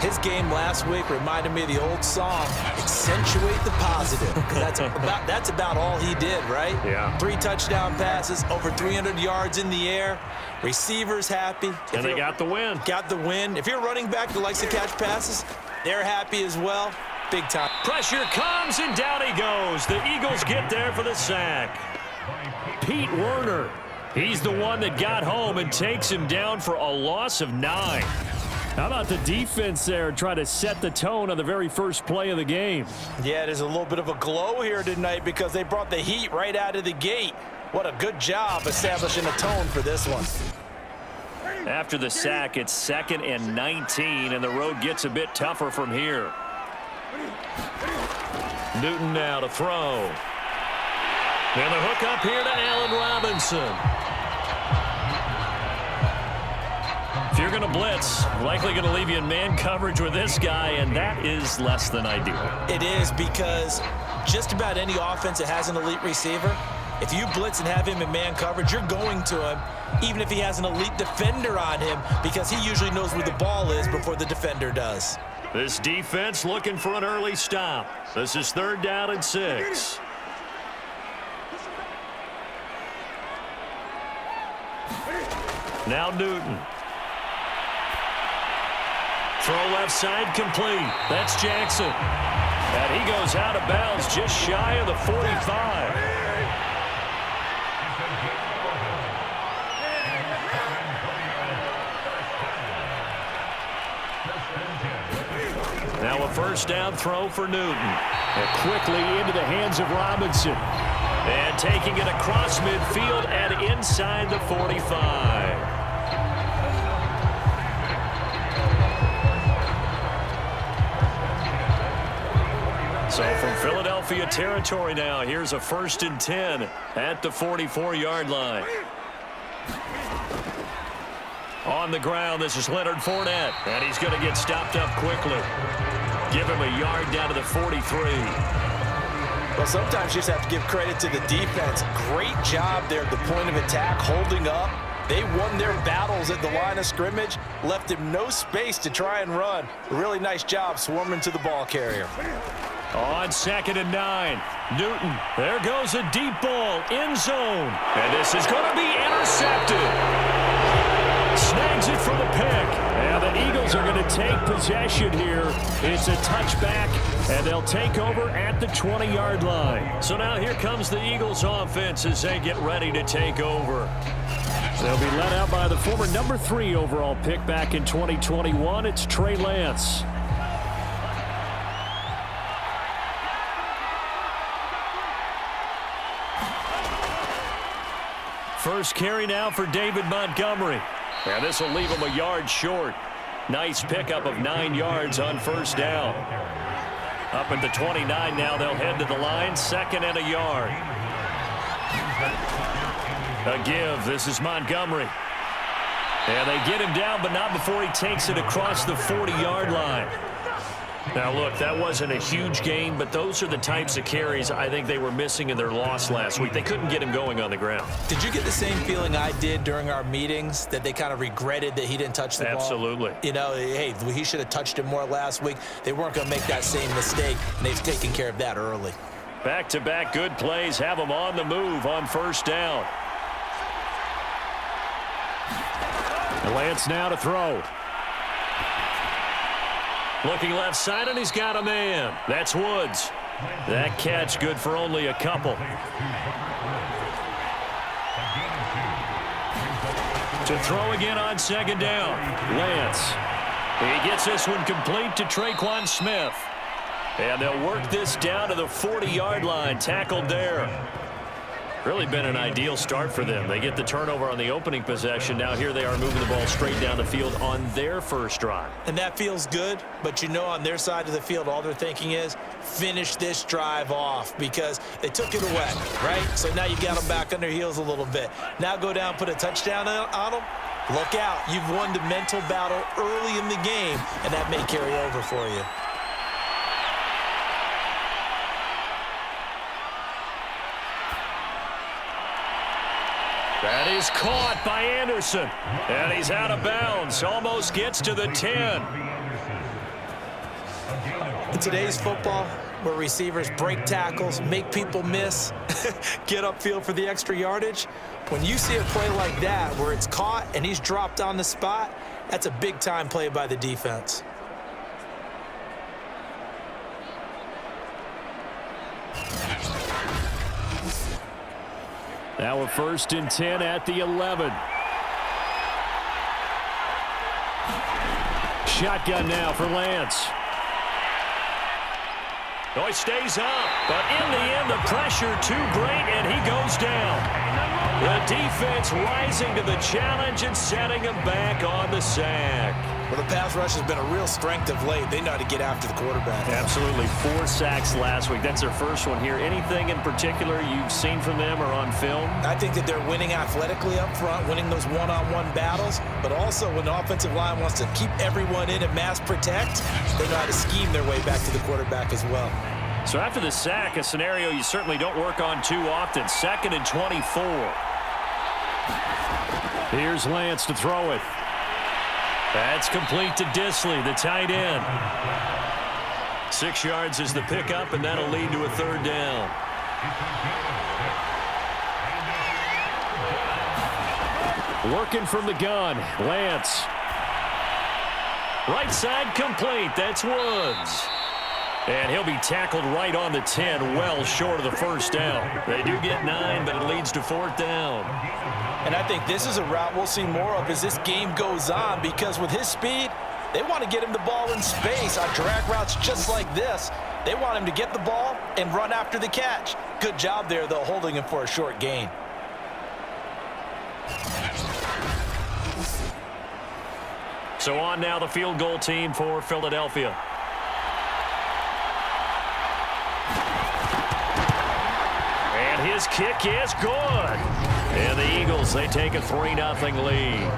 His game last week reminded me of the old song, accentuate the positive, because that's about all he did, right? Yeah. 3 touchdown passes, over 300 yards in the air. Receivers happy. And they got the win. Got the win. If you're a running back that likes to catch passes, they're happy as well. Big time. Pressure comes, and down he goes. The Eagles get there for the sack. Pete Werner, he's the one that got home and takes him down for a loss of 9. How about the defense there trying to set the tone on the very first play of the game? Yeah, there's a little bit of a glow here tonight because they brought the heat right out of the gate. What a good job establishing a tone for this one. After the sack, it's 2nd and 19, and the road gets a bit tougher from here. Newton now to throw. And the hook up here to Allen Robinson. If you're going to blitz, likely going to leave you in man coverage with this guy, and that is less than ideal. It is, because just about any offense that has an elite receiver, if you blitz and have him in man coverage, you're going to him, even if he has an elite defender on him, because he usually knows where the ball is before the defender does. This defense looking for an early stop. This is 3rd down and 6. Now Newton. Throw left side complete. That's Jackson. And he goes out of bounds just shy of the 45. Now a 1st down throw for Newton. And quickly into the hands of Robinson. And taking it across midfield and inside the 45. So from Philadelphia territory now, here's a 1st and 10 at the 44-yard line. On the ground, this is Leonard Fournette, and he's going to get stopped up quickly. Give him a yard down to the 43. Well, sometimes you just have to give credit to the defense. Great job there at the point of attack, holding up. They won their battles at the line of scrimmage, left him no space to try and run. Really nice job swarming to the ball carrier. On 2nd and 9, Newton. There goes a deep ball, end zone. And this is going to be intercepted. Snags it for the pick. And the Eagles are going to take possession here. It's a touchback, and they'll take over at the 20-yard line. So now here comes the Eagles offense as they get ready to take over. They'll be led out by the former number 3 overall pick back in 2021. It's Trey Lance. First carry now for David Montgomery. And this will leave him a yard short. Nice pickup of 9 yards on 1st down. Up at the 29 now, they'll head to the line. 2nd and a yard. A give. This is Montgomery. And they get him down, but not before he takes it across the 40-yard line. Now, look, that wasn't a huge gain, but those are the types of carries I think they were missing in their loss last week. They couldn't get him going on the ground. Did you get the same feeling I did during our meetings, that they kind of regretted that he didn't touch the ball? Absolutely. You know, hey, he should have touched it more last week. They weren't going to make that same mistake, and they've taken care of that early. Back-to-back good plays have them on the move on 1st down. Lance now to throw. Looking left side, and he's got a man. That's Woods. That catch good for only a couple. To throw again on 2nd down. Lance. He gets this one complete to Traquan Smith. And they'll work this down to the 40-yard line. Tackled there. Really been an ideal start for them. They get the turnover on the opening possession. Now here they are moving the ball straight down the field on their first drive. And that feels good, but you know on their side of the field, all they're thinking is finish this drive off because they took it away, right? So now you got them back on their heels a little bit. Now go down, put a touchdown on them. Look out. You've won the mental battle early in the game, and that may carry over for you. That is caught by Anderson. And he's out of bounds. Almost gets to the 10. In today's football, where receivers break tackles, make people miss, get upfield for the extra yardage, when you see a play like that where it's caught and he's dropped on the spot, that's a big-time play by the defense. Now a 1st and 10 at the 11. Shotgun now for Lance. Oh, he stays up, but in the end, the pressure too great, and he goes down. The defense rising to the challenge and setting him back on the sack. Well, the pass rush has been a real strength of late. They know how to get after the quarterback. Absolutely. 4 sacks last week. That's their first one here. Anything in particular you've seen from them or on film? I think that they're winning athletically up front, winning those one-on-one battles, but also when the offensive line wants to keep everyone in and mass protect, they know how to scheme their way back to the quarterback as well. So after the sack, a scenario you certainly don't work on too often. 2nd and 24. Here's Lance to throw it. That's complete to Disley, the tight end. 6 yards is the pickup, and that'll lead to a 3rd down. Working from the gun, Lance. Right side complete. That's Woods. And he'll be tackled right on the 10, well short of the 1st down. They do get 9, but it leads to 4th down. And I think this is a route we'll see more of as this game goes on, because with his speed, they want to get him the ball in space on drag routes just like this. They want him to get the ball and run after the catch. Good job there, though, holding him for a short gain. So on now the field goal team for Philadelphia. And his kick is good. And the Eagles, they take a 3-0 lead.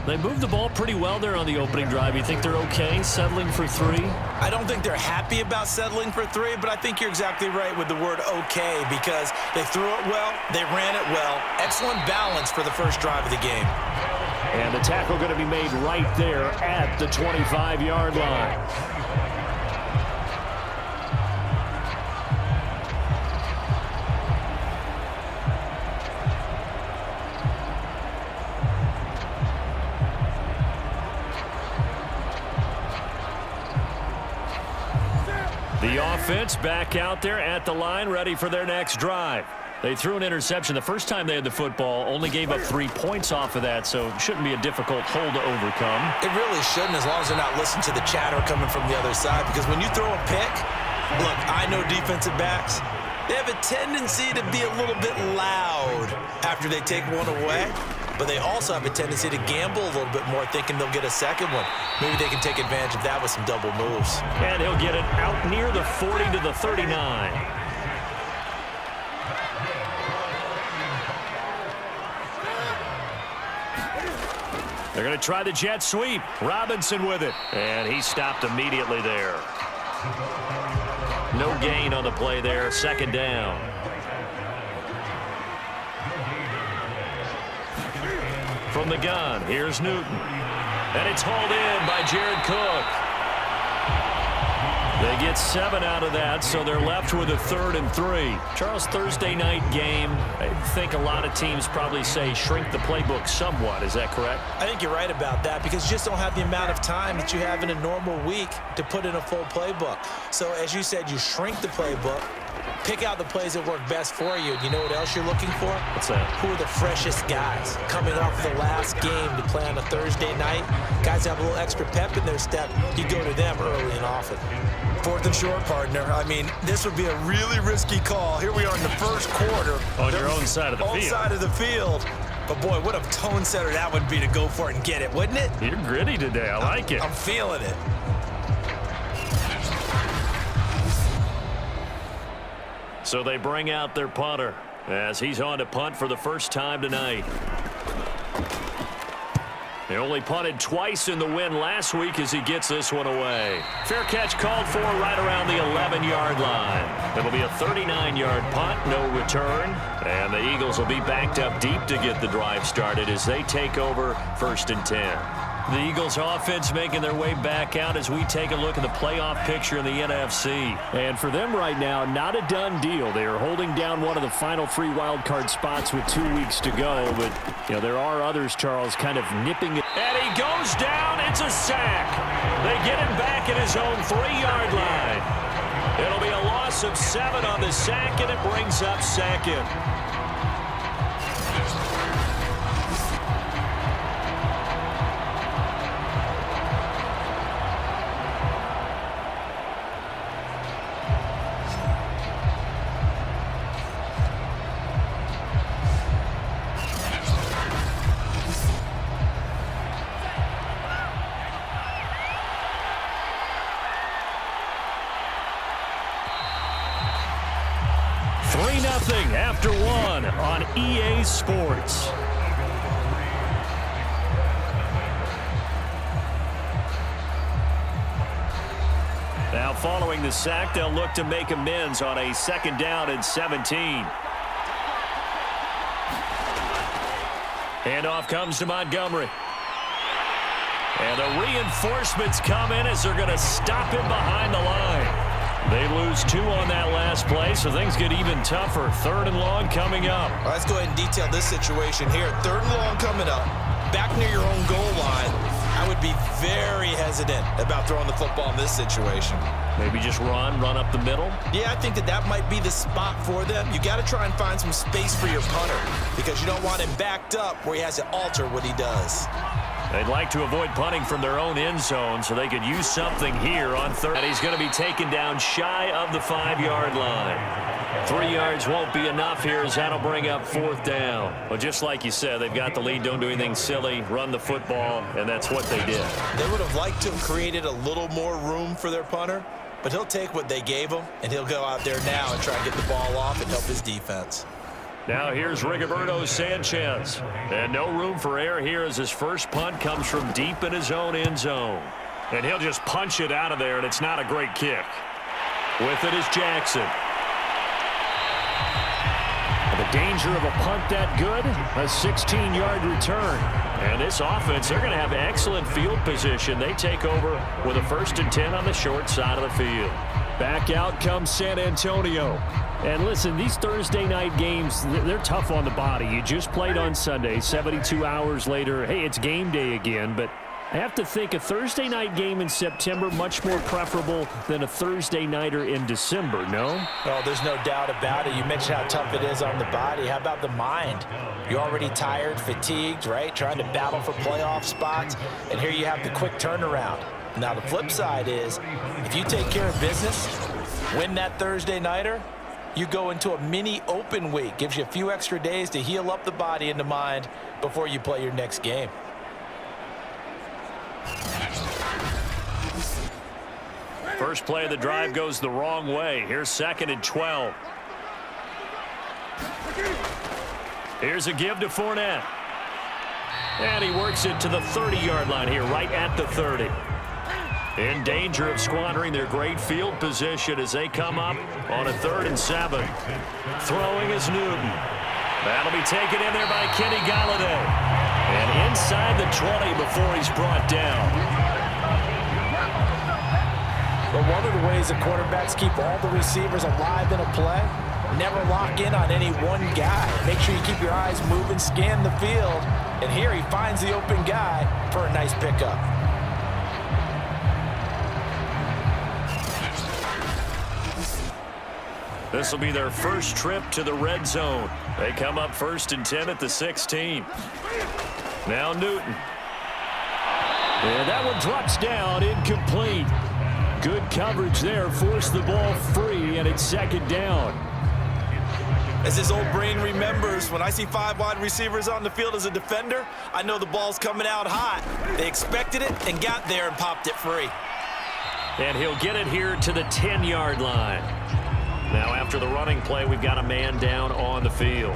They moved the ball pretty well there on the opening drive. You think they're okay settling for 3? I don't think they're happy about settling for 3, but I think you're exactly right with the word okay, because they threw it well, they ran it well. Excellent balance for the first drive of the game. And the tackle going to be made right there at the 25-yard line. The offense back out there at the line, ready for their next drive. They threw an interception the first time they had the football, only gave up 3 points off of that, so it shouldn't be a difficult hole to overcome. It really shouldn't, as long as they're not listening to the chatter coming from the other side, because when you throw a pick, look, I know defensive backs, they have a tendency to be a little bit loud after they take one away, but they also have a tendency to gamble a little bit more, thinking they'll get a second one. Maybe they can take advantage of that with some double moves. And he'll get it out near the 40 to the 39. They're going to try the jet sweep. Robinson with it. And he stopped immediately there. No gain on the play there. 2nd down. From the gun, here's Newton. And it's hauled in by Jared Cook. They get 7 out of that, so they're left with a 3rd and 3. Charles, Thursday night game, I think a lot of teams probably say shrink the playbook somewhat. Is that correct? I think you're right about that, because you just don't have the amount of time that you have in a normal week to put in a full playbook. So as you said, you shrink the playbook, pick out the plays that work best for you. You know what else you're looking for? What's that? Who are the freshest guys coming off the last game to play on a Thursday night? Guys have a little extra pep in their step. You go to them early and often. 4th and short, partner. I mean, this would be a really risky call. Here we are in the first quarter. On your own side of the field. Own side of the field. But, boy, what a tone setter that would be to go for it and get it, wouldn't it? You're gritty today. I like it. I'm feeling it. So they bring out their punter as he's on to punt for the first time tonight. He only punted twice in the win last week as he gets this one away. Fair catch called for right around the 11-yard line. It'll be a 39-yard punt, no return. And the Eagles will be backed up deep to get the drive started as they take over 1st and 10. The Eagles offense making their way back out as we take a look at the playoff picture in the NFC. And for them right now, not a done deal. They are holding down one of the final 3 wild card spots with 2 weeks to go. But, you know, there are others, Charles, kind of nipping it. And he goes down. It's a sack. They get him back at his own 3-yard line. It'll be a loss of 7 on the sack, and it brings up 2nd. After 1 on EA Sports. Now following the sack, they'll look to make amends on a 2nd down and 17. Handoff comes to Montgomery. And the reinforcements come in as they're going to stop him behind the line. They lose 2 on that last play, so things get even tougher. 3rd and long coming up. Well, let's go ahead and detail this situation here. 3rd and long coming up. Back near your own goal line. I would be very hesitant about throwing the football in this situation. Maybe just run up the middle? Yeah, I think that might be the spot for them. You got to try and find some space for your punter because you don't want him backed up where he has to alter what he does. They'd like to avoid punting from their own end zone so they could use something here on 3rd. And he's going to be taken down shy of the 5-yard line. 3 yards won't be enough here as that'll bring up 4th down. Well, just like you said, they've got the lead. Don't do anything silly. Run the football, and that's what they did. They would have liked to have created a little more room for their punter, but he'll take what they gave him, and he'll go out there now and try and get the ball off and help his defense. Now here's Rigoberto Sanchez. And no room for error here as his first punt comes from deep in his own end zone. And he'll just punch it out of there, and it's not a great kick. With it is Jackson. The danger of a punt that good, a 16-yard return. And this offense, they're going to have excellent field position. They take over with a 1st and 10 on the short side of the field. Back out comes San Antonio. And listen, these Thursday night games, they're tough on the body. You just played on Sunday, 72 hours later. Hey, it's game day again, but I have to think a Thursday night game in September much more preferable than a Thursday nighter in December, no? Oh, there's no doubt about it. You mentioned how tough it is on the body. How about the mind? You're already tired, fatigued, right? Trying to battle for playoff spots, and here you have the quick turnaround. Now, the flip side is if you take care of business, win that Thursday nighter, you go into a mini open week. Gives you a few extra days to heal up the body and the mind before you play your next game. First play of the drive goes the wrong way. Here's 2nd and 12. Here's a give to Fournette. And he works it to the 30-yard line here, right at the 30. In danger of squandering their great field position as they come up on a 3rd and 7. Throwing is Newton. That'll be taken in there by Kenny Galladay. And inside the 20 before he's brought down. But one of the ways the quarterbacks keep all the receivers alive in a play, never lock in on any one guy. Make sure you keep your eyes moving, scan the field. And here he finds the open guy for a nice pickup. This will be their first trip to the red zone. They come up 1st and 10 at the 16. Now Newton. And that one drops down, incomplete. Good coverage there, forced the ball free, and it's 2nd down. As his old brain remembers, when I see 5 wide receivers on the field as a defender, I know the ball's coming out hot. They expected it and got there and popped it free. And he'll get it here to the 10-yard line. Now after the running play, we've got a man down on the field.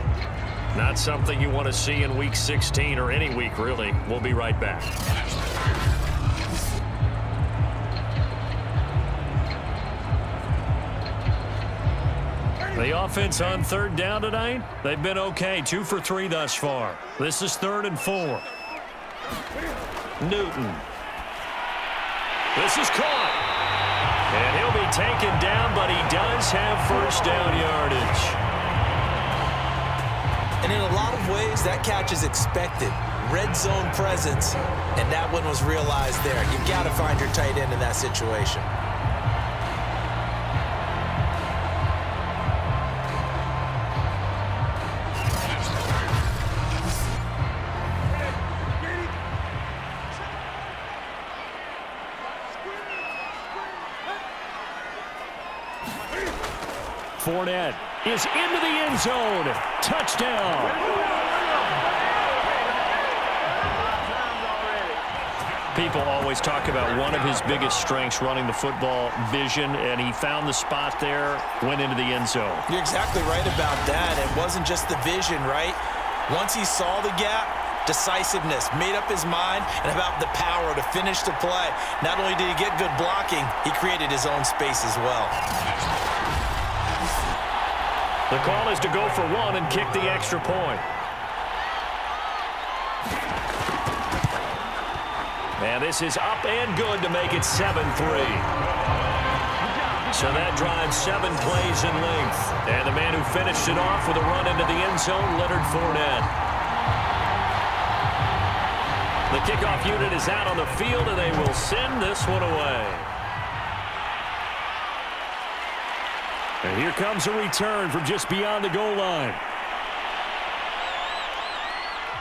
Not something you want to see in Week 16 or any week, really. We'll be right back. The offense on third down tonight, they've been okay. 2 for 3 thus far. This is 3rd and 4. Newton. This is caught. And he'll be taken down, but he does have first down yardage. And in a lot of ways, that catch is expected. Red zone presence, and that one was realized there. You've got to find your tight end in that situation. Fournette is into the end zone. Touchdown. People always talk about one of his biggest strengths running the football, vision, and he found the spot there, went into the end zone. You're exactly right about that. It wasn't just the vision, right? Once he saw the gap, decisiveness, made up his mind, and about the power to finish the play. Not only did he get good blocking, he created his own space as well. The call is to go for 1 and kick the extra point. And this is up and good to make it 7-3. So that drives 7 plays in length. And the man who finished it off with a run into the end zone, Leonard Fournette. The kickoff unit is out on the field, and they will send this one away. And here comes a return from just beyond the goal line.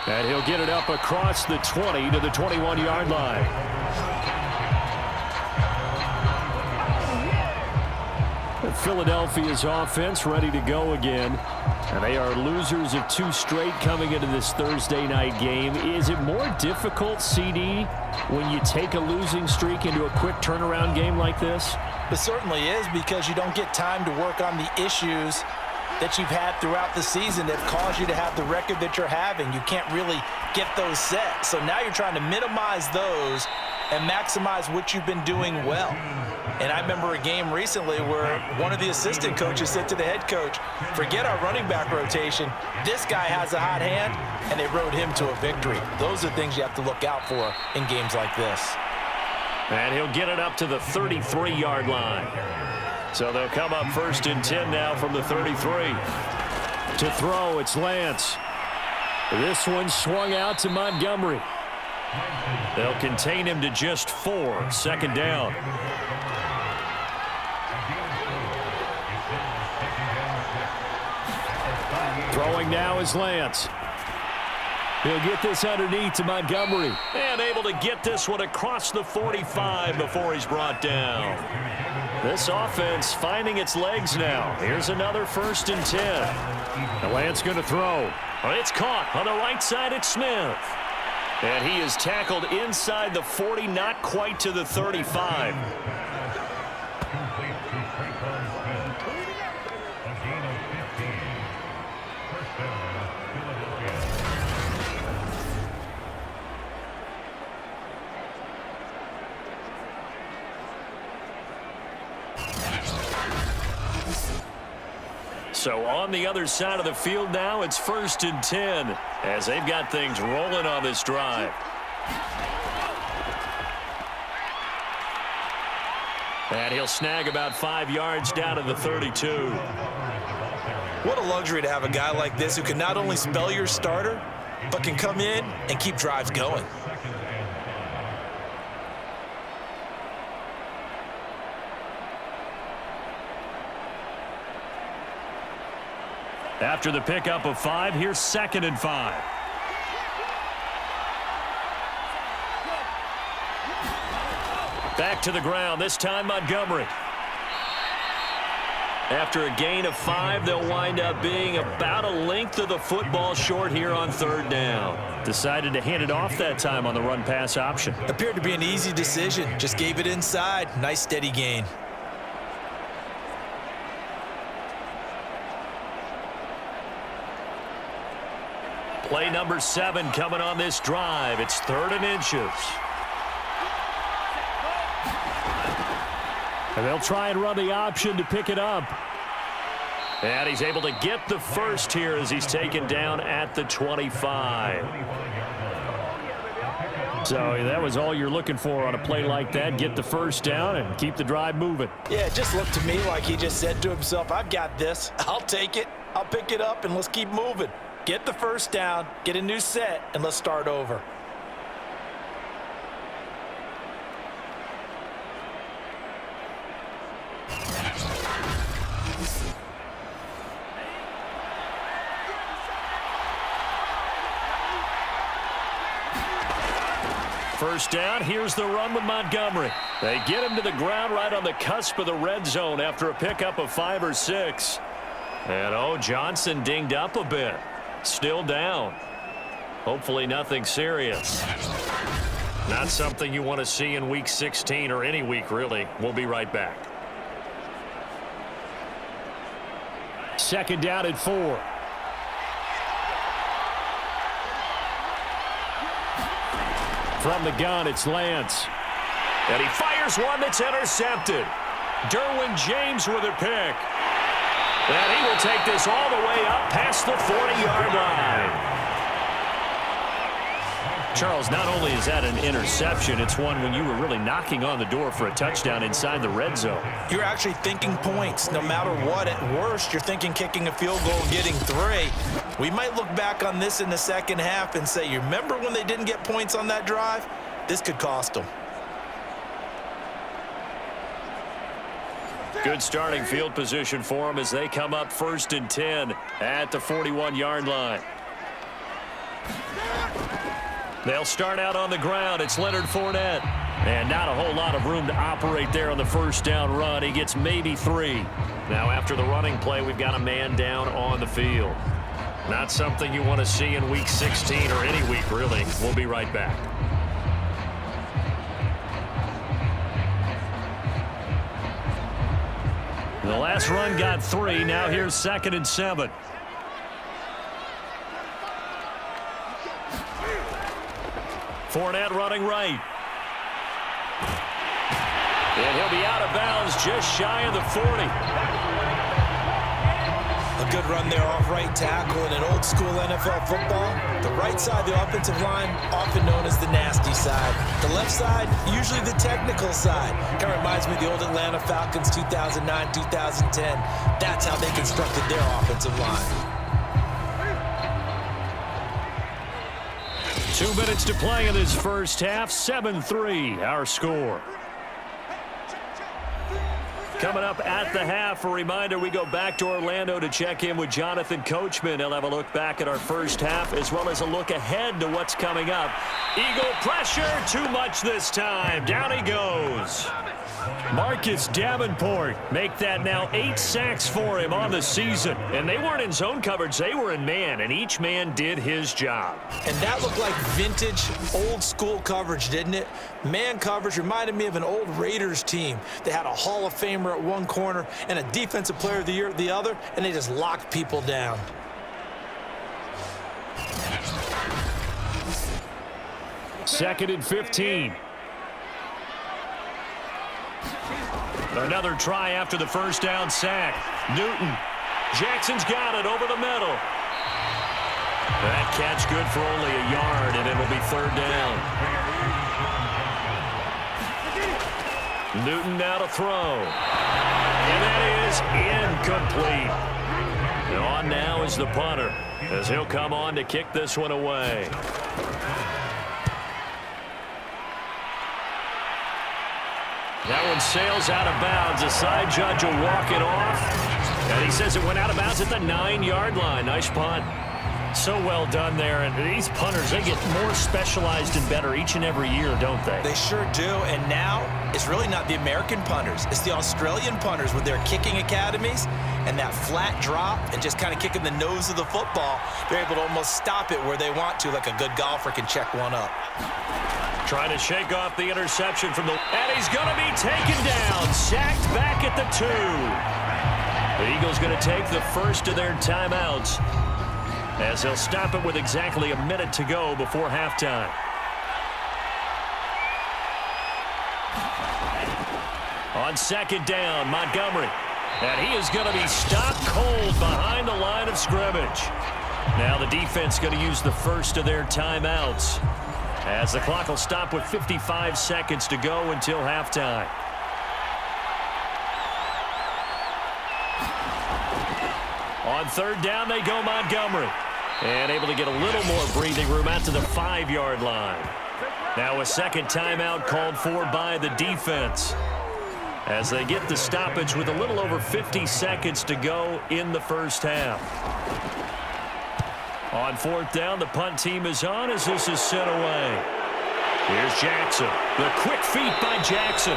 And he'll get it up across the 20 to the 21-yard line. Philadelphia's offense ready to go again. And they are losers of 2 straight coming into this Thursday night game. Is it more difficult, CD, when you take a losing streak into a quick turnaround game like this? It certainly is, because you don't get time to work on the issues that you've had throughout the season that caused you to have the record that you're having. You can't really get those set. So now you're trying to minimize those and maximize what you've been doing well. And I remember a game recently where one of the assistant coaches said to the head coach, forget our running back rotation. This guy has a hot hand, and they rode him to a victory. Those are things you have to look out for in games like this. And he'll get it up to the 33-yard line. So they'll come up 1st and 10 now from the 33. To throw, it's Lance. This one swung out to Montgomery. They'll contain him to just 4, 2nd down. Throwing now is Lance. He'll get this underneath to Montgomery. And able to get this one across the 45 before he's brought down. This offense finding its legs now. Here's another 1st and 10. And Lance going to throw. It's caught on the right side. It's Smith. And he is tackled inside the 40, not quite to the 35. So on the other side of the field now, it's 1st and 10 as they've got things rolling on this drive. And he'll snag about 5 yards down to the 32. What a luxury to have a guy like this who can not only spell your starter, but can come in and keep drives going. After the pickup of 5, here's 2nd and 5. Back to the ground, this time Montgomery. After a gain of 5, they'll wind up being about a length of the football short here on 3rd down. Decided to hand it off that time on the run-pass option. Appeared to be an easy decision. Just gave it inside. Nice steady gain. Play number 7 coming on this drive. It's 3rd and inches. And they'll try and run the option to pick it up. And he's able to get the first here as he's taken down at the 25. So that was all you're looking for on a play like that. Get the first down and keep the drive moving. Yeah, it just looked to me like he just said to himself, I've got this. I'll take it. I'll pick it up, and let's keep moving. Get the first down, get a new set, and let's start over. First down, here's the run with Montgomery. They get him to the ground right on the cusp of the red zone after a pickup of 5 or 6. And, Johnson dinged up a bit. Still down. Hopefully nothing serious. Not something you want to see in Week 16 or any week, really. We'll be right back. 2nd down and 4. From the gun, it's Lance. And he fires one that's intercepted. Derwin James with a pick. And he will take this all the way up past the 40-yard line. Charles, not only is that an interception, it's one when you were really knocking on the door for a touchdown inside the red zone. You're actually thinking points. No matter what, at worst, you're thinking kicking a field goal and getting 3. We might look back on this in the second half and say, you remember when they didn't get points on that drive? This could cost them. Good starting field position for them as they come up 1st and 10 at the 41-yard line. They'll start out on the ground. It's Leonard Fournette. And not a whole lot of room to operate there on the first down run. He gets maybe 3. Now after the running play, we've got a man down on the field. Not something you want to see in Week 16 or any week, really. We'll be right back. The last run got 3. Now here's 2nd and 7. Fournette running right. And he'll be out of bounds just shy of the 40. A good run there off right tackle in an old school NFL football. The right side of the offensive line, often known as the nasty side. The left side, usually the technical side. Kind of reminds me of the old Atlanta Falcons 2009, 2010. That's how they constructed their offensive line. 2 minutes to play in this first half. 7-3, our score. Coming up at the half, a reminder, we go back to Orlando to check in with Jonathan Coachman. He'll have a look back at our first half as well as a look ahead to what's coming up. Eagle pressure, too much this time. Down he goes. Marcus Davenport, make that now 8 sacks for him on the season. And they weren't in zone coverage, they were in man, and each man did his job. And that looked like vintage, old-school coverage, didn't it? Man coverage reminded me of an old Raiders team. They had a Hall of Famer at one corner and a Defensive Player of the Year at the other, and they just locked people down. Second and 15. Another try after the first down sack. Newton. Jackson's got it over the middle. That catch good for only a yard, and it'll be 3rd down. Newton now to throw. And that is incomplete. And on now is the punter, as he'll come on to kick this one away. That one sails out of bounds. The side judge will walk it off. And he says it went out of bounds at the 9-yard line. Nice punt. So well done there. And these punters, they get more specialized and better each and every year, don't they? They sure do. And now it's really not the American punters. It's the Australian punters with their kicking academies and that flat drop and just kind of kicking the nose of the football. They're able to almost stop it where they want to, like a good golfer can check one up. Trying to shake off the interception from the... And he's going to be taken down. Sacked back at the 2. The Eagles going to take the first of their timeouts. as he'll stop it with exactly a minute to go before halftime. On second down, Montgomery. And he is going to be stopped cold behind the line of scrimmage. Now the defense going to use the first of their timeouts, as the clock will stop with 55 seconds to go until halftime. On third down, they go Montgomery. And able to get a little more breathing room out to the 5-yard line. Now a second timeout called for by the defense, as they get the stoppage with a little over 50 seconds to go in the first half. On fourth down, the punt team is on as this is sent away. Here's Jackson. The quick feet by Jackson.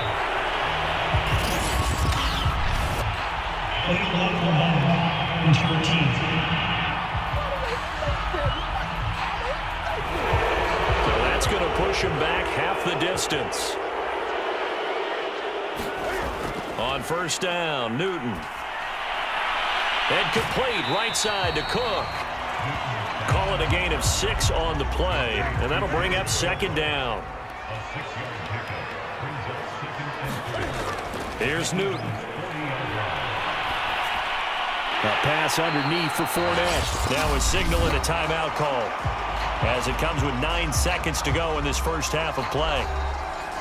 So that's going to push him back half the distance. On first down, Newton. And complete right side to Cook. Call it a gain of 6 on the play, and that'll bring up second down. Here's Newton. A pass underneath for Fournette. Now a signal and a timeout call, as it comes with 9 seconds to go in this first half of play.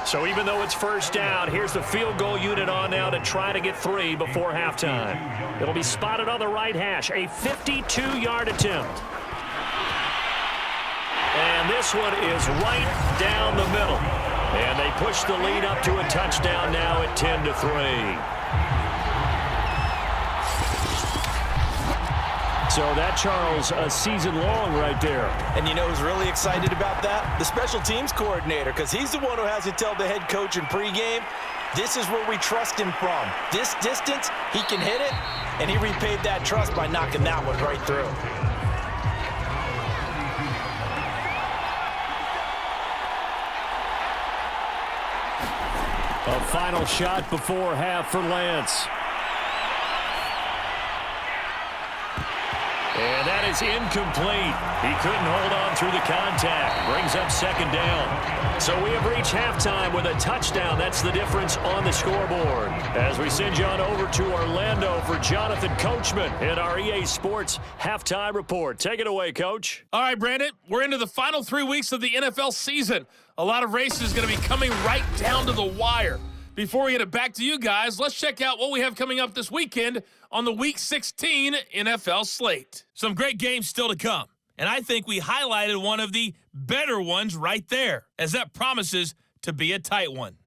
So even though it's first down, here's the field goal unit on now to try to get 3 before halftime. It'll be spotted on the right hash, a 52-yard attempt. And this one is right down the middle. And they push the lead up to a touchdown now at 10-3. So that, Charles, a season long right there. And you know who's really excited about that? The special teams coordinator, because he's the one who has to tell the head coach in pregame, this is where we trust him from. This distance, he can hit it, and he repaid that trust by knocking that one right through. A final shot before half for Lance. And that is incomplete. He couldn't hold on through the contact. Brings up second down. So we have reached halftime with a touchdown. That's the difference on the scoreboard. As we send you on over to Orlando for Jonathan Coachman in our EA Sports Halftime Report. Take it away, Coach. All right, Brandon, we're into the final 3 weeks of the NFL season. A lot of races going to be coming right down to the wire. Before we get it back to you guys, let's check out what we have coming up this weekend on the Week 16 NFL slate. Some great games still to come, and I think we highlighted one of the better ones right there, as that promises to be a tight one.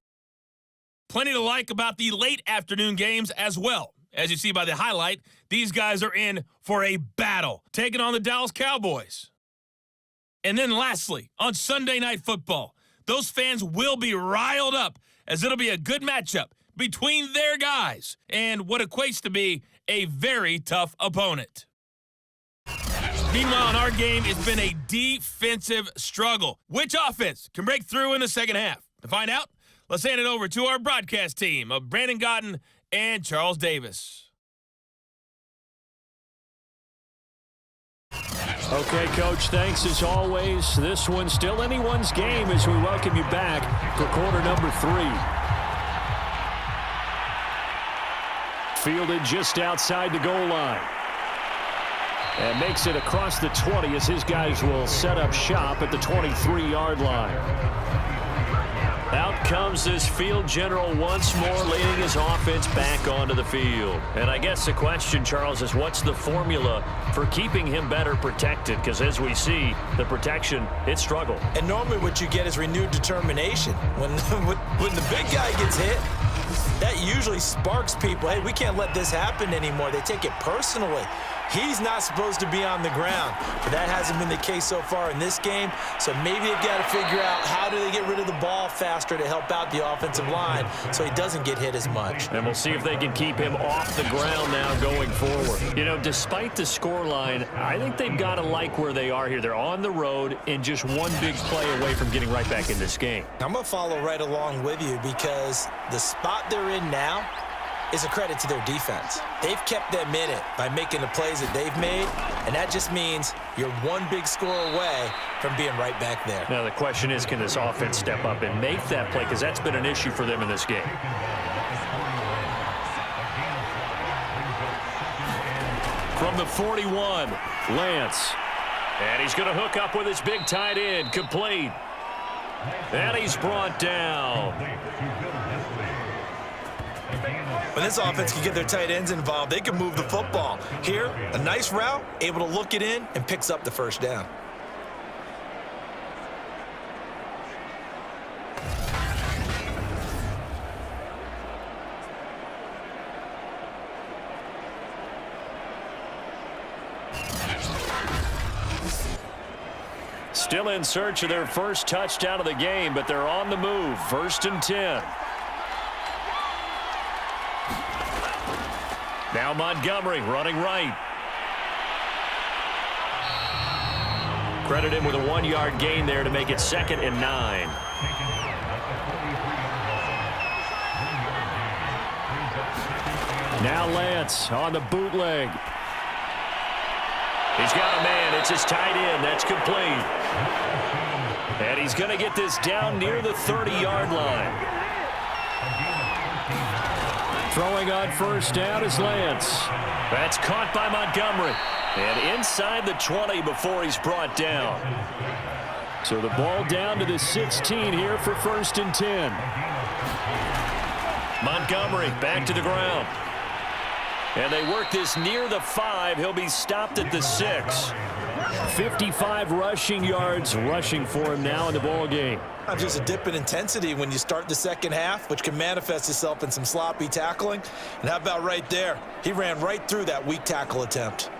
Plenty to like about the late afternoon games as well. As you see by the highlight, these guys are in for a battle, taking on the Dallas Cowboys. And then lastly, on Sunday Night Football, those fans will be riled up, as it'll be a good matchup between their guys and what equates to be a very tough opponent. Meanwhile, in our game, it's been a defensive struggle. Which offense can break through in the second half? To find out, let's hand it over to our broadcast team of Brandon Gotten and Charles Davis. Okay, Coach, thanks as always. This one's still anyone's game as we welcome you back for quarter number 3. Fielded just outside the goal line. And makes it across the 20 as his guys will set up shop at the 23-yard line. Out comes this field general once more, leading his offense back onto the field. And I guess the question, Charles, is what's the formula for keeping him better protected? Because as we see, the protection, it struggled. And normally what you get is renewed determination. When the big guy gets hit, that usually sparks people. Hey, we can't let this happen anymore. They take it personally. He's not supposed to be on the ground, but that hasn't been the case so far in this game. So maybe they've got to figure out how do they get rid of the ball faster to help out the offensive line so he doesn't get hit as much. And we'll see if they can keep him off the ground now going forward. You know, despite the scoreline, I think they've got to like where they are here. They're on the road and just one big play away from getting right back in this game. I'm going to follow right along with you because the spot they're in now, is a credit to their defense. They've kept them in it by making the plays that they've made, and that just means you're one big score away from being right back there. Now the question is, can this offense step up and make that play? Because that's been an issue for them in this game. From the 41, Lance. And he's going to hook up with his big tight end, complete. And he's brought down. When this offense can get their tight ends involved, they can move the football. Here, a nice route, able to look it in, and picks up the first down. Still in search of their first touchdown of the game, but they're on the move. 1st and 10. Now Montgomery running right. Credit him with a 1-yard gain there to make it 2nd and 9. Now Lance on the bootleg. He's got a man. It's his tight end. That's complete. And he's going to get this down near the 30-yard line. Throwing on first down is Lance. That's caught by Montgomery. And inside the 20 before he's brought down. So the ball down to the 16 here for 1st and 10. Montgomery back to the ground. And they work this near the 5. He'll be stopped at the 6. 55 rushing yards rushing for him now in the ball game. Not just a dip in intensity when you start the second half, which can manifest itself in some sloppy tackling. And how about right there? He ran right through that weak tackle attempt.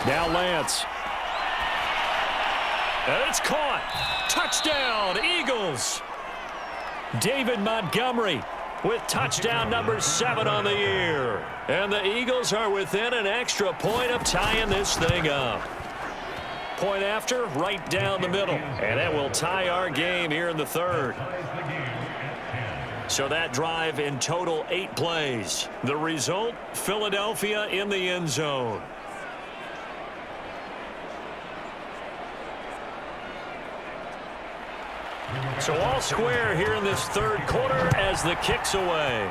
Now Lance. And it's caught. Touchdown, Eagles. David Montgomery with touchdown number 7 on the year. And the Eagles are within an extra point of tying this thing up. Point after, right down the middle. And that will tie our game here in the 3rd. So that drive in total 8 plays. The result, Philadelphia in the end zone. So all square here in this 3rd quarter as the kick's away.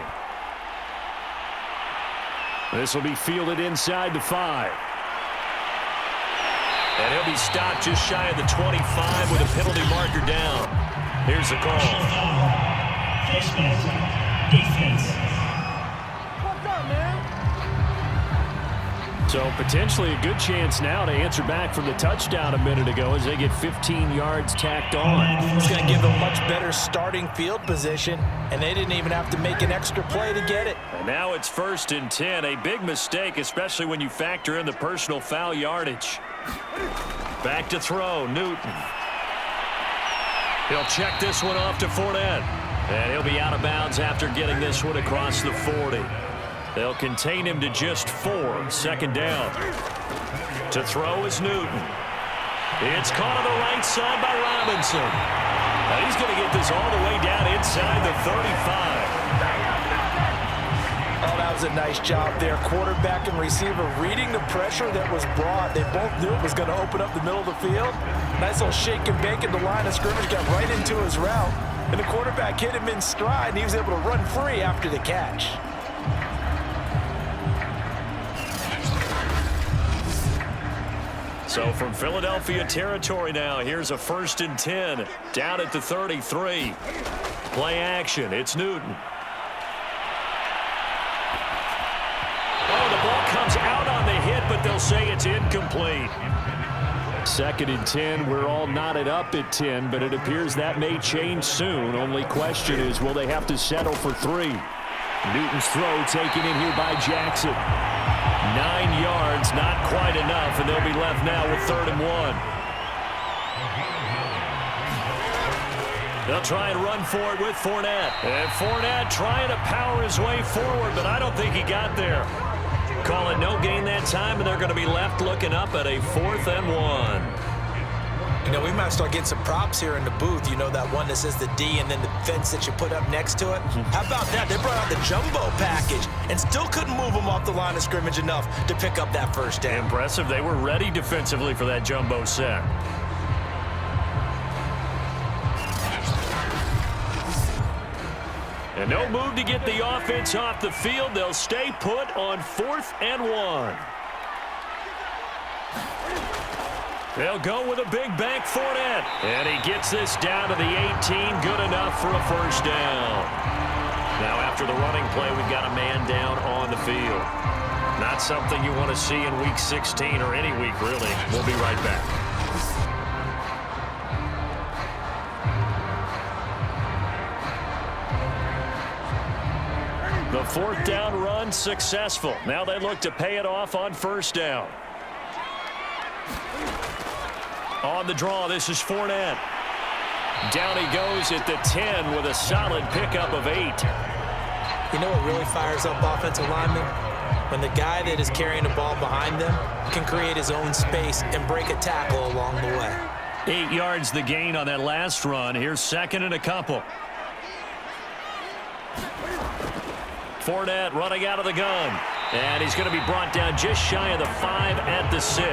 This will be fielded inside the 5. And he'll be stopped just shy of the 25 with a penalty marker down. Here's the call. Defense. So potentially a good chance now to answer back from the touchdown a minute ago as they get 15 yards tacked on. It's going to give them much better starting field position, and they didn't even have to make an extra play to get it. And now it's 1st and 10. A big mistake, especially when you factor in the personal foul yardage. Back to throw, Newton. He'll check this one off to Fournette. And he'll be out of bounds after getting this one across the 40. They'll contain him to just 4. 2nd down. To throw is Newton. It's caught on the right side by Robinson. And he's going to get this all the way down inside the 35. Oh, that was a nice job there. Quarterback and receiver reading the pressure that was brought. They both knew it was going to open up the middle of the field. Nice little shake and bake at the line of scrimmage. Got right into his route. And the quarterback hit him in stride, and he was able to run free after the catch. So from Philadelphia territory now, here's a 1st and 10 down at the 33. Play action. It's Newton. Oh, the ball comes out on the hit, but they'll say it's incomplete. 2nd and 10. We're all knotted up at 10, but it appears that may change soon. Only question is, will they have to settle for 3? Newton's throw taken in here by Jackson. 9 yards, not quite enough, and they'll be left now with 3rd and 1. They'll try and run for it with Fournette. And Fournette trying to power his way forward, but I don't think he got there. Call it no gain that time, and they're going to be left looking up at a 4th and 1. You know, we might start getting some props here in the booth. You know, that one that says the D and then the fence that you put up next to it? How about that? They brought out the jumbo package and still couldn't move them off the line of scrimmage enough to pick up that first down. Impressive. They were ready defensively for that jumbo set. And no move to get the offense off the field. They'll stay put on 4th and 1. They'll go with a big bank Fournette. And he gets this down to the 18. Good enough for a first down. Now after the running play, we've got a man down on the field. Not something you want to see in Week 16 or any week, really. We'll be right back. The 4th down run successful. Now they look to pay it off on first down. On the draw, this is Fournette. Down he goes at the 10 with a solid pickup of 8. You know what really fires up offensive linemen? When the guy that is carrying the ball behind them can create his own space and break a tackle along the way. 8 yards the gain on that last run. Here's 2nd and a couple. Fournette running out of the gun. And he's going to be brought down just shy of the 5 at the 6.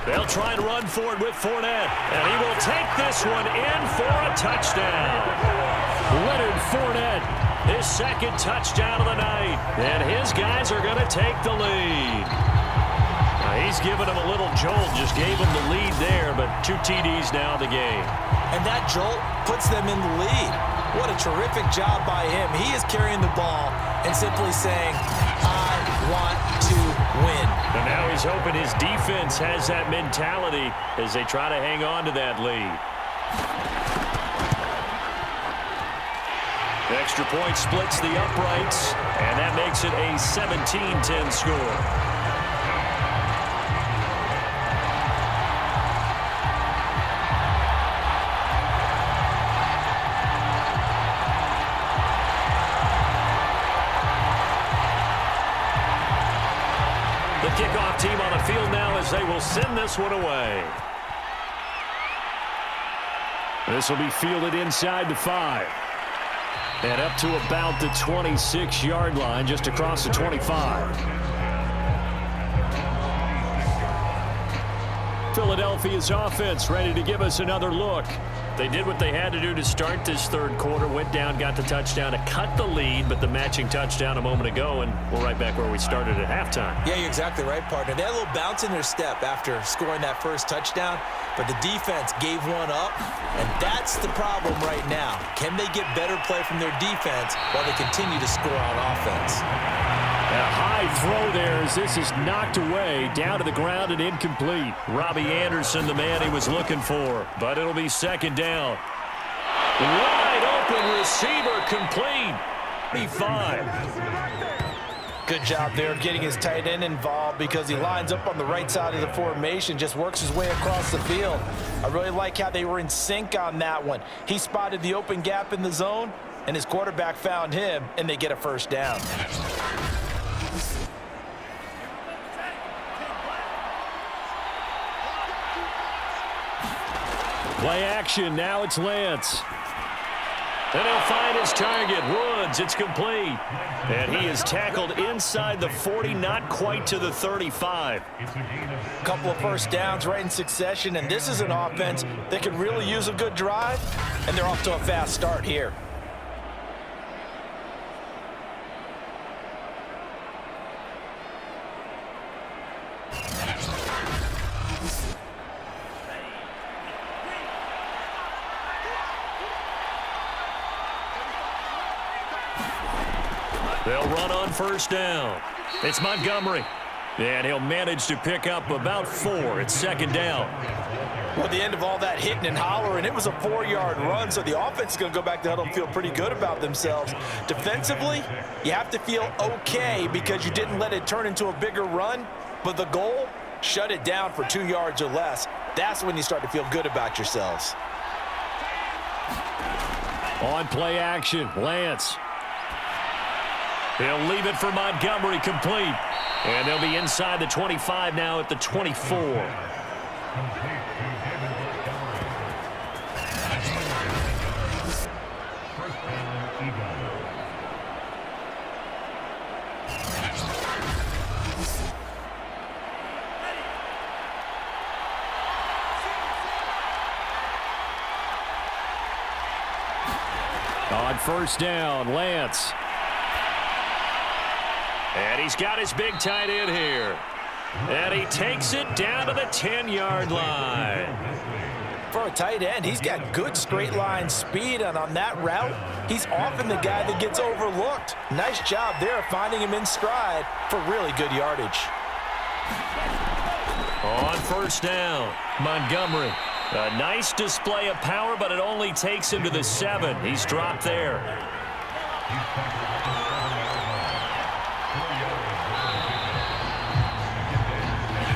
They'll try and run for it with Fournette. And he will take this one in for a touchdown. Leonard Fournette, his 2nd touchdown of the night. And his guys are going to take the lead. He's given him a little jolt, just gave him the lead there, but 2 TDs now in the game. And that jolt puts them in the lead. What a terrific job by him. He is carrying the ball and simply saying, I want to win. And now he's hoping his defense has that mentality as they try to hang on to that lead. The extra point splits the uprights, and that makes it a 17-10 score. Kickoff team on the field now as they will send this one away. This will be fielded inside the 5. And up to about the 26-yard line, just across the 25. Philadelphia's offense ready to give us another look. They did what they had to do to start this 3rd quarter, went down, got the touchdown to cut the lead, but the matching touchdown a moment ago, and we're right back where we started at halftime. Yeah, you're exactly right, partner. They had a little bounce in their step after scoring that first touchdown, but the defense gave one up, and that's the problem right now. Can they get better play from their defense while they continue to score on offense? A high throw there as this is knocked away, down to the ground and incomplete. Robbie Anderson, the man he was looking for, but it'll be 2nd down. Wide open receiver complete. 35. Good job there of getting his tight end involved because he lines up on the right side of the formation, just works his way across the field. I really like how they were in sync on that one. He spotted the open gap in the zone, and his quarterback found him, and they get a first down. Play action. Now it's Lance. And he'll find his target. Woods, it's complete. And he is tackled inside the 40, not quite to the 35. A couple of first downs right in succession, and this is an offense that could really use a good drive, and they're off to a fast start here. They'll run on first down. It's Montgomery. And he'll manage to pick up about 4. It's second down. Well, at the end of all that hitting and hollering, it was a 4-yard run, so the offense is going to go back to huddle and feel pretty good about themselves. Defensively, you have to feel okay because you didn't let it turn into a bigger run, but the goal, shut it down for 2 yards or less. That's when you start to feel good about yourselves. On play action, Lance. He'll leave it for Montgomery, complete. And they'll be inside the 25 now at the 24. On first down, Lance. And he's got his big tight end here. And he takes it down to the 10-yard line. For a tight end, he's got good straight line speed, and on that route, he's often the guy that gets overlooked. Nice job there finding him in stride for really good yardage. On first down, Montgomery. A nice display of power, but it only takes him to the 7. He's dropped there.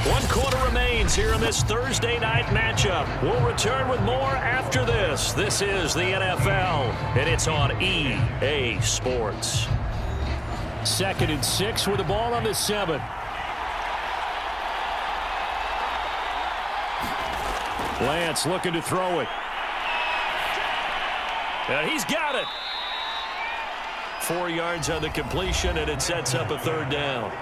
1 quarter remains here in this Thursday night matchup. We'll return with more after this. This is the NFL, and it's on EA Sports. 2nd and 6 with the ball on the 7. Lance looking to throw it. And he's got it. 4 yards on the completion, and it sets up a 3rd down.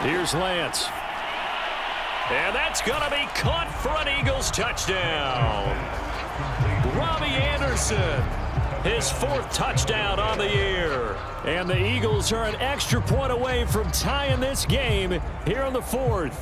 Here's Lance. And that's going to be caught for an Eagles touchdown. Robbie Anderson, his 4th touchdown on the year. And the Eagles are an extra point away from tying this game here in the 4th.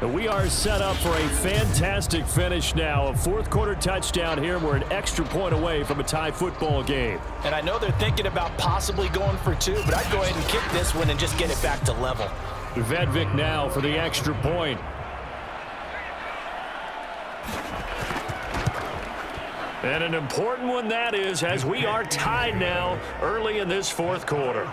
We are set up for a fantastic finish now. A 4th quarter touchdown here. We're an extra point away from a tie football game. And I know they're thinking about possibly going for 2, but I'd go ahead and kick this one and just get it back to level. Vedvik now for the extra point. And an important one that is, as we are tied now early in this 4th quarter.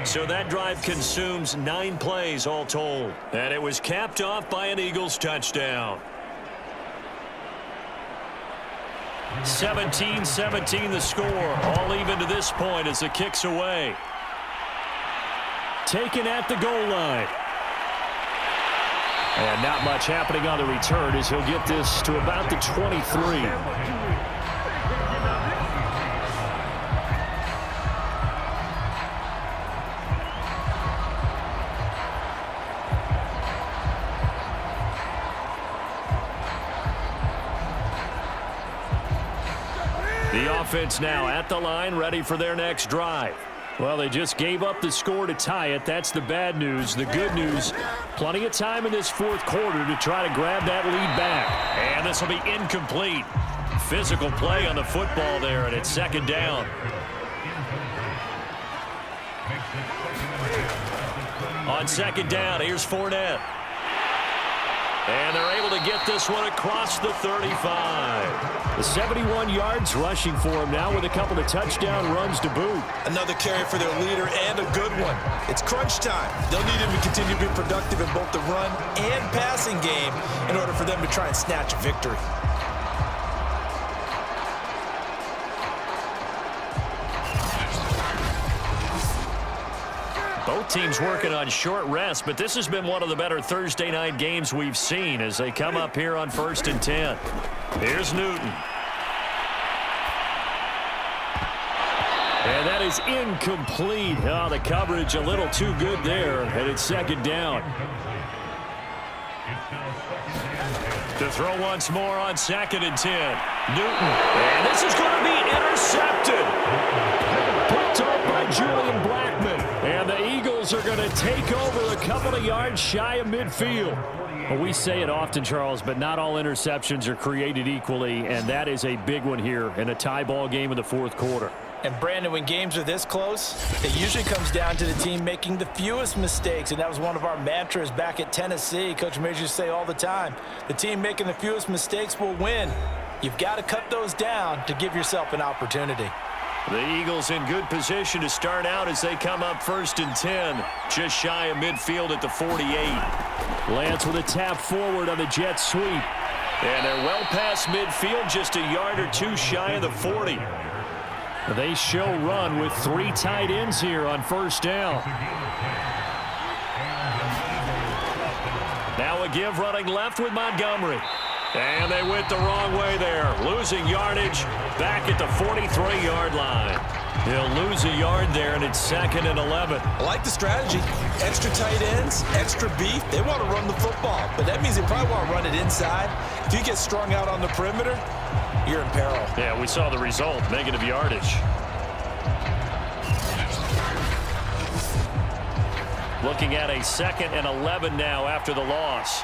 So that drive consumes 9 plays all told. And it was capped off by an Eagles touchdown. 17-17 the score. All even to this point as the kick's away. Taken at the goal line. And not much happening on the return as he'll get this to about the 23. The offense now at the line, ready for their next drive. Well, they just gave up the score to tie it. That's the bad news. The good news, plenty of time in this 4th quarter to try to grab that lead back. And this will be incomplete. Physical play on the football there, and it's 2nd down. On 2nd down, here's Fournette. And they're able to get this one across the 35. The 71 yards rushing for him now with a couple of touchdown runs to boot. Another carry for their leader and a good one. It's crunch time. They'll need him to continue to be productive in both the run and passing game in order for them to try and snatch a victory. Both teams working on short rest, but this has been one of the better Thursday night games we've seen as they come up here on 1st and 10. Here's Newton. And that is incomplete. Oh, the coverage a little too good there, and it's 2nd down. To throw once more on 2nd and 10. Newton. And this is going to be intercepted. Picked off by Julian Blackman. And the Eagles are going to take over a couple of yards shy of midfield. Well, we say it often, Charles, but not all interceptions are created equally, and that is a big one here in a tie ball game in the fourth quarter. And, Brandon, when games are this close, it usually comes down to the team making the fewest mistakes, and that was one of our mantras back at Tennessee. Coach Mears used to say all the time, the team making the fewest mistakes will win. You've got to cut those down to give yourself an opportunity. The Eagles in good position to start out as they come up 1st and 10, just shy of midfield at the 48. Lance with a tap forward on the jet sweep. And they're well past midfield, just a yard or two shy of the 40. They show run with 3 tight ends here on 1st down. Now a give running left with Montgomery. And they went the wrong way there, losing yardage back at the 43-yard line. He'll lose a yard there, and it's 2nd and 11. I like the strategy. Extra tight ends, extra beef. They want to run the football, but that means they probably want to run it inside. If you get strung out on the perimeter, you're in peril. Yeah, we saw the result, negative yardage. Looking at a 2nd and 11 now after the loss.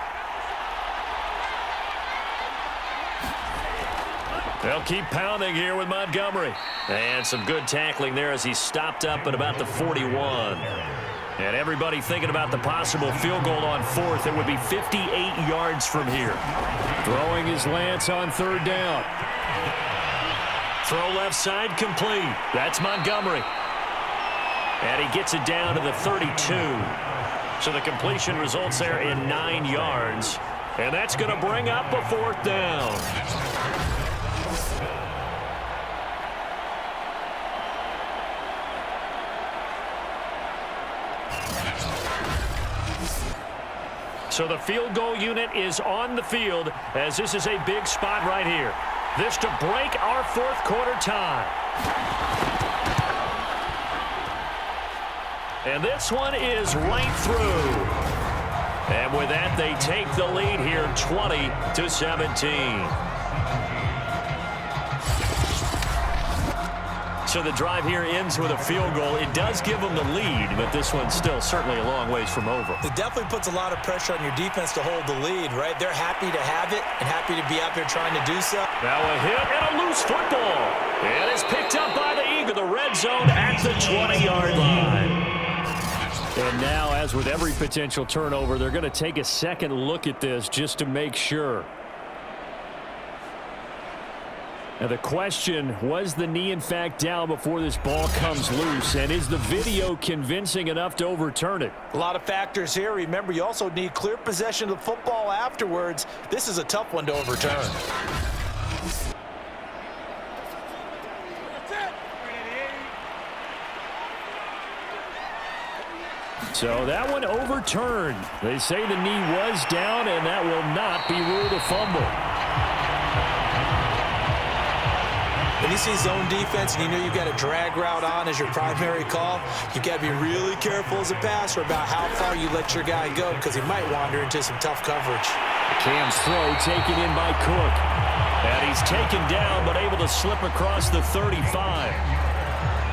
They'll keep pounding here with Montgomery. And some good tackling there as he stopped up at about the 41. And everybody thinking about the possible field goal on 4th. It would be 58 yards from here. Throwing is Lance on 3rd down. Throw left side complete. That's Montgomery. And he gets it down to the 32. So the completion results there in 9 yards. And that's going to bring up a 4th down. So the field goal unit is on the field as this is a big spot right here. This to break our 4th quarter tie. And this one is right through. And with that, they take the lead here 20-17. So the drive here ends with a field goal. It does give them the lead, but this one's still certainly a long ways from over. It definitely puts a lot of pressure on your defense to hold the lead, right? They're happy to have it and happy to be out there trying to do so. Now a hit and a loose football. And it's picked up by the Eagle, the red zone at the 20-yard line. And now, as with every potential turnover, they're going to take a second look at this just to make sure. Now the question, was the knee in fact down before this ball comes loose? And is the video convincing enough to overturn it? A lot of factors here. Remember, you also need clear possession of the football afterwards. This is a tough one to overturn. So that one overturned. They say the knee was down, and that will not be ruled a fumble. When you see zone defense and you know you've got a drag route on as your primary call, you've got to be really careful as a passer about how far you let your guy go because he might wander into some tough coverage. Cam's throw taken in by Cook. And he's taken down but able to slip across the 35.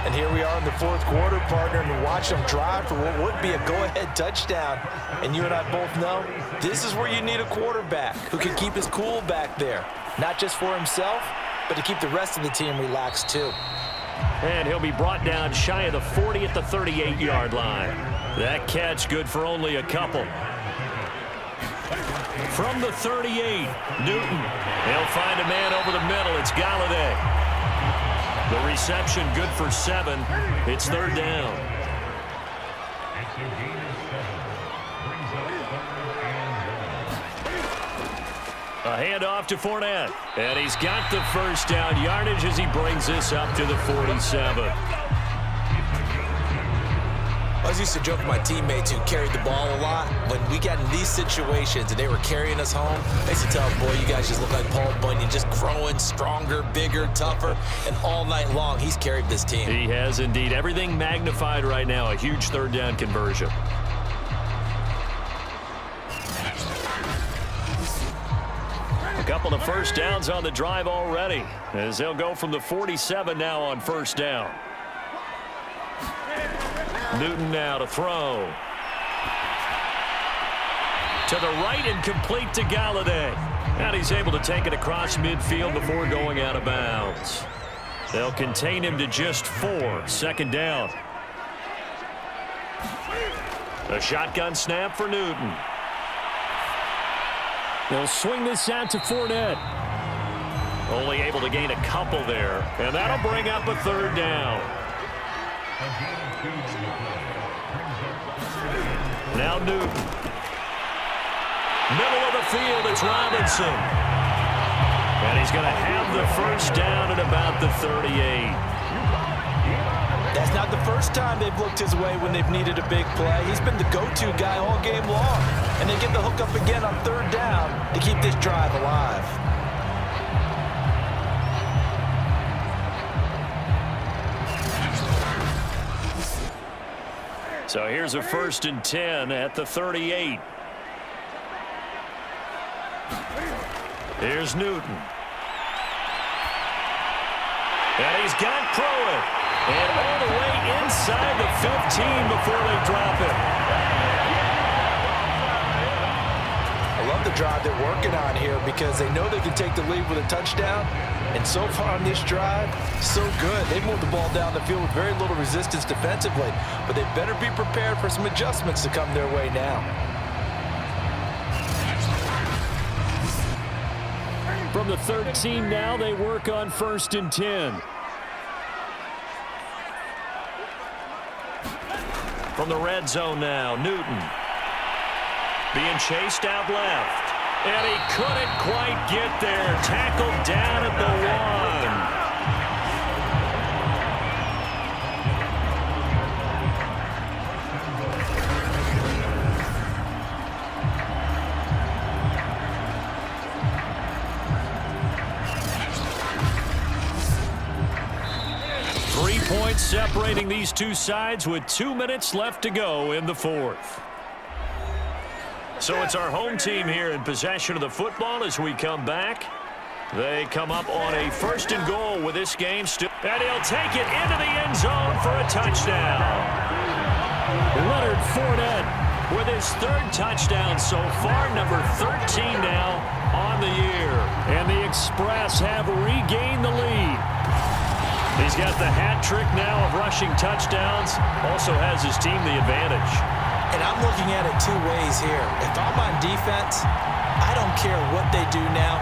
And here we are in the 4th quarter, partner, and watch them drive for what would be a go-ahead touchdown. And you and I both know this is where you need a quarterback who can keep his cool back there, not just for himself, but to keep the rest of the team relaxed too. And he'll be brought down shy of the 40 at the 38-yard line. That catch good for only a couple. From the 38, Newton. He'll find a man over the middle. It's Galladay. The reception good for 7. It's 3rd down. A handoff to Fournette. And he's got the 1st down yardage as he brings this up to the 47. I was used to joke with my teammates who carried the ball a lot. When we got in these situations and they were carrying us home, I used to tell them, boy, you guys just look like Paul Bunyan, just growing stronger, bigger, tougher. And all night long, he's carried this team. He has indeed. Everything magnified right now. A huge 3rd down conversion. A couple of 1st downs on the drive already as they'll go from the 47 now on 1st down. Newton now to throw. To the right and complete to Galladay. And he's able to take it across midfield before going out of bounds. They'll contain him to just 4. Second down. A shotgun snap for Newton. They'll swing this out to Fournette. Only able to gain a couple there. And that'll bring up a third down. Now Newton. Middle of the field, it's Robinson. And he's going to have the first down at about the 38. That's not the first time they've looked his way when they've needed a big play. He's been the go-to guy all game long. And they get the hook up again on third down to keep this drive alive. So here's a 1st and 10 at the 38. Here's Newton. And he's got Pruitt. And all the way inside the 15 before they drop it. I love the drive they're working on here because they know they can take the lead with a touchdown. And so far on this drive, so good. They moved the ball down the field with very little resistance defensively. But they better be prepared for some adjustments to come their way now. From the 13 now, they work on 1st and 10. From the red zone now, Newton. Being chased out left. And he couldn't quite get there. Tackled down at the 1. 3 points separating these two sides with 2 minutes left to go in the 4th. So it's our home team here in possession of the football as we come back. They come up on a 1st and goal with this game. And he'll take it into the end zone for a touchdown. Leonard Fournette with his 3rd touchdown so far, number 13 now on the year. And the Express have regained the lead. He's got the hat trick now of rushing touchdowns. Also has his team the advantage. And I'm looking at it 2 ways here. If I'm on defense, I don't care what they do now.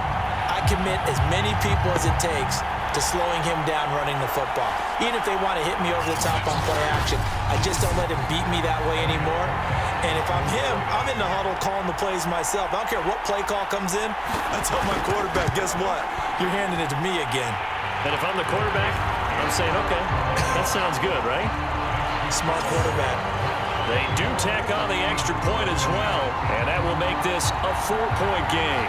I commit as many people as it takes to slowing him down running the football. Even if they want to hit me over the top on play action, I just don't let him beat me that way anymore. And if I'm him, I'm in the huddle calling the plays myself. I don't care what play call comes in. I tell my quarterback, guess what? You're handing it to me again. And if I'm the quarterback, I'm saying, okay, that sounds good, right? Smart quarterback. They do tack on the extra point as well, and that will make this a 4-point game.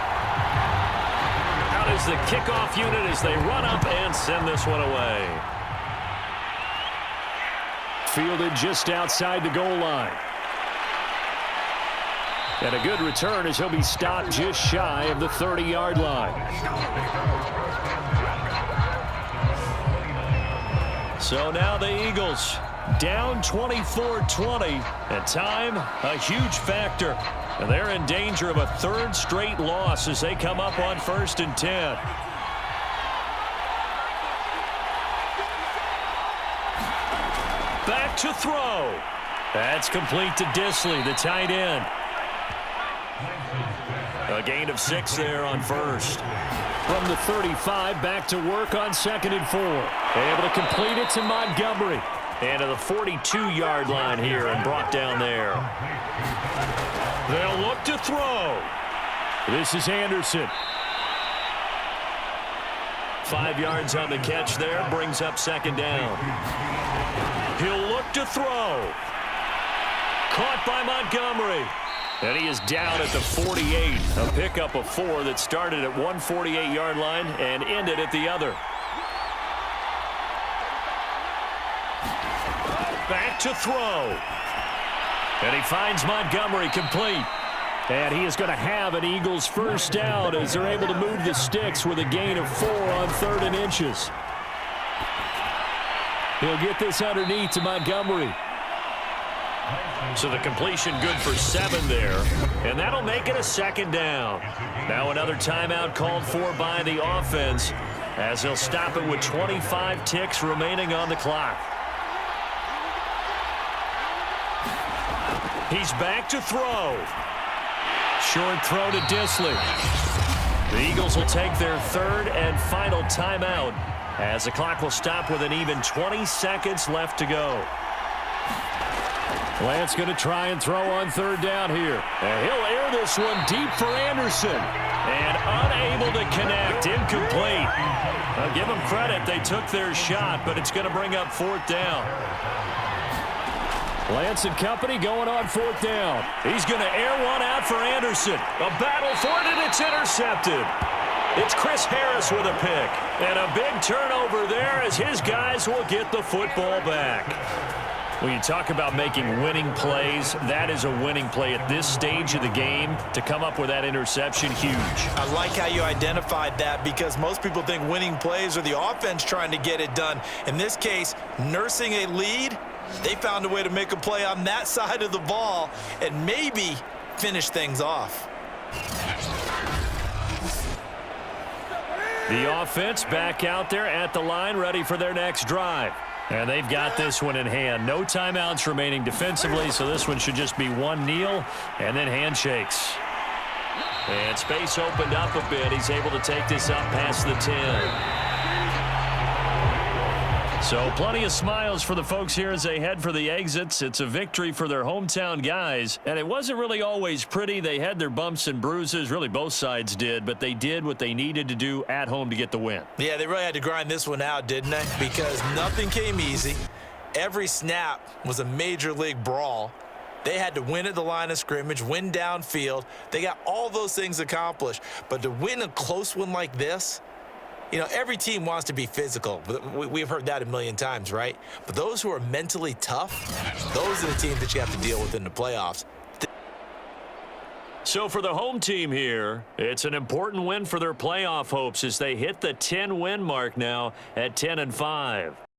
Out is the kickoff unit as they run up and send this one away. Fielded just outside the goal line. And a good return as he'll be stopped just shy of the 30-yard line. So now the Eagles down 24-20, and time a huge factor. And they're in danger of a 3rd straight loss as they come up on 1st and 10. Back to throw. That's complete to Disley, the tight end. A gain of 6 there on 1st. From the 35, back to work on 2nd and 4. Able to complete it to Montgomery. And to the 42-yard line here and brought down there. They'll look to throw. This is Anderson. 5 yards on the catch there, brings up 2nd down. He'll look to throw. Caught by Montgomery. And he is down at the 48. A pickup of 4 that started at one 48-yard line and ended at the other. Back to throw. And he finds Montgomery complete. And he is going to have an Eagles first down as they're able to move the sticks with a gain of 4 on 3rd and inches. He'll get this underneath to Montgomery. So the completion good for 7 there, and that'll make it a 2nd down. Now another timeout called for by the offense as they'll stop it with 25 ticks remaining on the clock. He's back to throw. Short throw to Disley. The Eagles will take their 3rd and final timeout as the clock will stop with an even 20 seconds left to go. Lance going to try and throw on 3rd down here. And he'll air this one deep for Anderson. And unable to connect. Incomplete. I'll give them credit. They took their shot, but it's going to bring up 4th down. Lance and company going on 4th down. He's going to air one out for Anderson. A battle for it, and it's intercepted. It's Chris Harris with a pick. And a big turnover there as his guys will get the football back. When you talk about making winning plays, that is a winning play at this stage of the game. To come up with that interception, huge. I like how you identified that because most people think winning plays are the offense trying to get it done. In this case, nursing a lead, they found a way to make a play on that side of the ball and maybe finish things off. The offense back out there at the line, ready for their next drive. And they've got this one in hand. No timeouts remaining defensively, so this one should just be one kneel and then handshakes. And space opened up a bit. He's able to take this up past the 10. So plenty of smiles for the folks here as they head for the exits. It's a victory for their hometown guys. And it wasn't really always pretty. They had their bumps and bruises. Really, both sides did. But they did what they needed to do at home to get the win. Yeah, they really had to grind this one out, didn't they? Because nothing came easy. Every snap was a major league brawl. They had to win at the line of scrimmage, win downfield. They got all those things accomplished. But to win a close one like this, you know, every team wants to be physical. We've heard that a million times, right? But those who are mentally tough, those are the teams that you have to deal with in the playoffs. So for the home team here, it's an important win for their playoff hopes as they hit the 10-win mark now at 10-5.